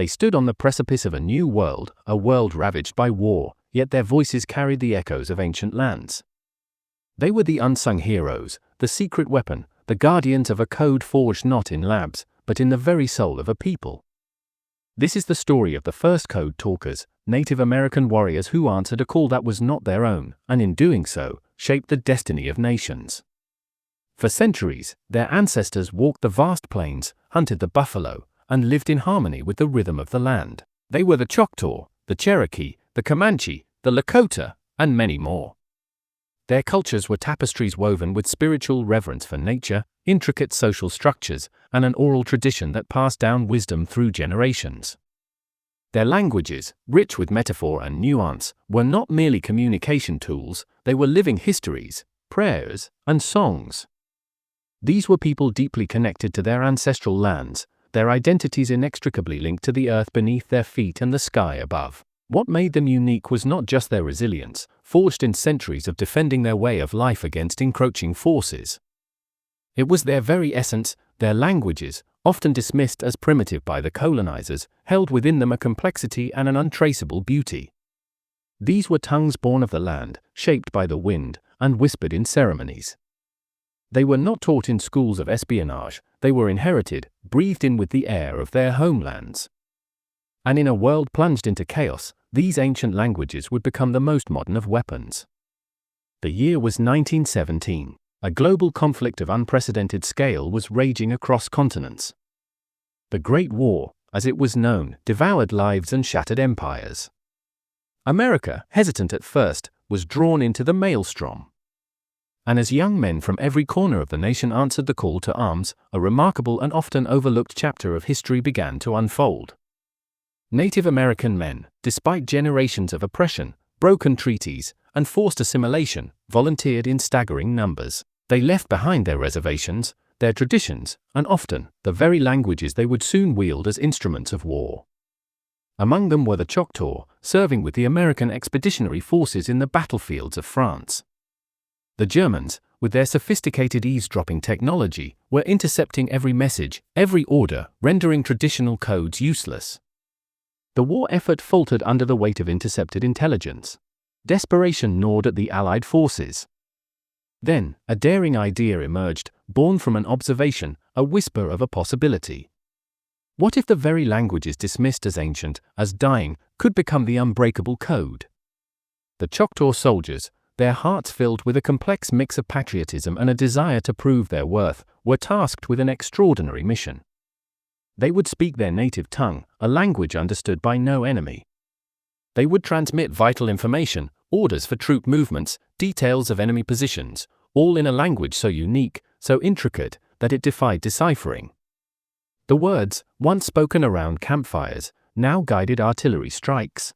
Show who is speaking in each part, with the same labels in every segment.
Speaker 1: They stood on the precipice of a new world, a world ravaged by war, yet their voices carried the echoes of ancient lands. They were the unsung heroes, the secret weapon, the guardians of a code forged not in labs, but in the very soul of a people. This is the story of the first code talkers, Native American warriors who answered a call that was not their own, and in doing so, shaped the destiny of nations. For centuries, their ancestors walked the vast plains, hunted the buffalo, and lived in harmony with the rhythm of the land. They were the Choctaw, the Cherokee, the Comanche, the Lakota, and many more. Their cultures were tapestries woven with spiritual reverence for nature, intricate social structures, and an oral tradition that passed down wisdom through generations. Their languages, rich with metaphor and nuance, were not merely communication tools, they were living histories, prayers, and songs. These were people deeply connected to their ancestral lands, their identities inextricably linked to the earth beneath their feet and the sky above. What made them unique was not just their resilience, forged in centuries of defending their way of life against encroaching forces. It was their very essence, their languages, often dismissed as primitive by the colonizers, held within them a complexity and an untraceable beauty. These were tongues born of the land, shaped by the wind, and whispered in ceremonies. They were not taught in schools of espionage, they were inherited, breathed in with the air of their homelands. And in a world plunged into chaos, these ancient languages would become the most modern of weapons. The year was 1917. A global conflict of unprecedented scale was raging across continents. The Great War, as it was known, devoured lives and shattered empires. America, hesitant at first, was drawn into the maelstrom. And as young men from every corner of the nation answered the call to arms, a remarkable and often overlooked chapter of history began to unfold. Native American men, despite generations of oppression, broken treaties, and forced assimilation, volunteered in staggering numbers. They left behind their reservations, their traditions, and often, the very languages they would soon wield as instruments of war. Among them were the Choctaw, serving with the American expeditionary forces in the battlefields of France. The Germans, with their sophisticated eavesdropping technology, were intercepting every message, every order, rendering traditional codes useless. The war effort faltered under the weight of intercepted intelligence. Desperation gnawed at the Allied forces. Then, a daring idea emerged, born from an observation, a whisper of a possibility. What if the very languages dismissed as ancient, as dying, could become the unbreakable code? The Choctaw soldiers, their hearts filled with a complex mix of patriotism and a desire to prove their worth, were tasked with an extraordinary mission. They would speak their native tongue, a language understood by no enemy. They would transmit vital information, orders for troop movements, details of enemy positions, all in a language so unique, so intricate, that it defied deciphering. The words, once spoken around campfires, now guided artillery strikes.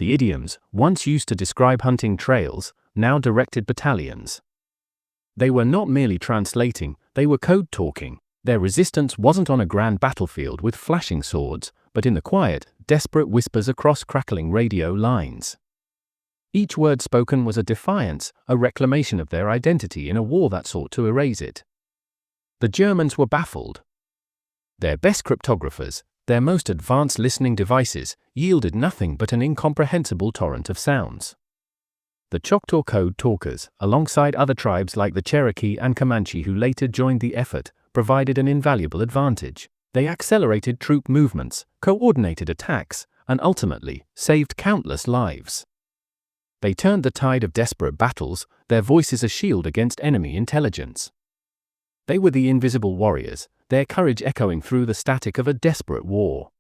Speaker 1: The idioms, once used to describe hunting trails, now directed battalions. They were not merely translating, they were code talking. Their resistance wasn't on a grand battlefield with flashing swords, but in the quiet, desperate whispers across crackling radio lines. Each word spoken was a defiance, a reclamation of their identity in a war that sought to erase it. The Germans were baffled. Their best cryptographers, their most advanced listening devices, yielded nothing but an incomprehensible torrent of sounds. The Choctaw code talkers, alongside other tribes like the Cherokee and Comanche who later joined the effort, provided an invaluable advantage. They accelerated troop movements, coordinated attacks, and ultimately, saved countless lives. They turned the tide of desperate battles, their voices a shield against enemy intelligence. They were the invisible warriors, their courage echoing through the static of a desperate war.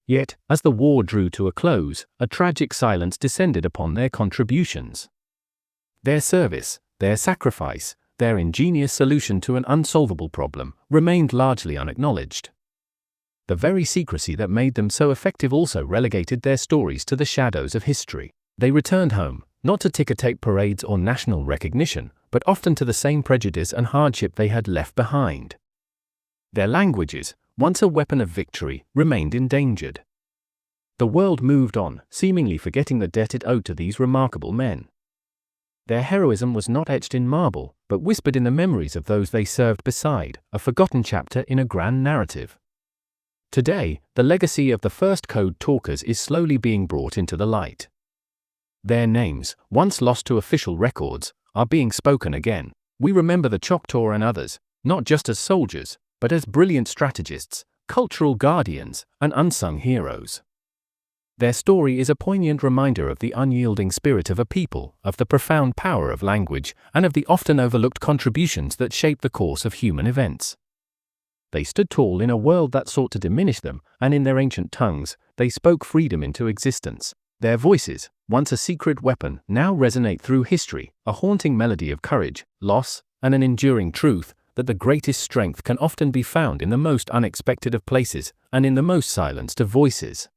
Speaker 1: Yet, as the war drew to a close, a tragic silence descended upon their contributions. Their service, their sacrifice, their ingenious solution to an unsolvable problem, remained largely unacknowledged. The very secrecy that made them so effective also relegated their stories to the shadows of history. They returned home, not to ticker-tape parades or national recognition, but often to the same prejudice and hardship they had left behind. Their languages, once a weapon of victory, remained endangered. The world moved on, seemingly forgetting the debt it owed to these remarkable men. Their heroism was not etched in marble, but whispered in the memories of those they served beside, a forgotten chapter in a grand narrative. Today, the legacy of the first code talkers is slowly being brought into the light. Their names, once lost to official records, are being spoken again. We remember the Choctaw and others, not just as soldiers, but as brilliant strategists, cultural guardians, and unsung heroes. Their story is a poignant reminder of the unyielding spirit of a people, of the profound power of language, and of the often overlooked contributions that shape the course of human events. They stood tall in a world that sought to diminish them, and in their ancient tongues, they spoke freedom into existence. Their voices, once a secret weapon, now resonate through history, a haunting melody of courage, loss, and an enduring truth that the greatest strength can often be found in the most unexpected of places and in the most silenced of voices.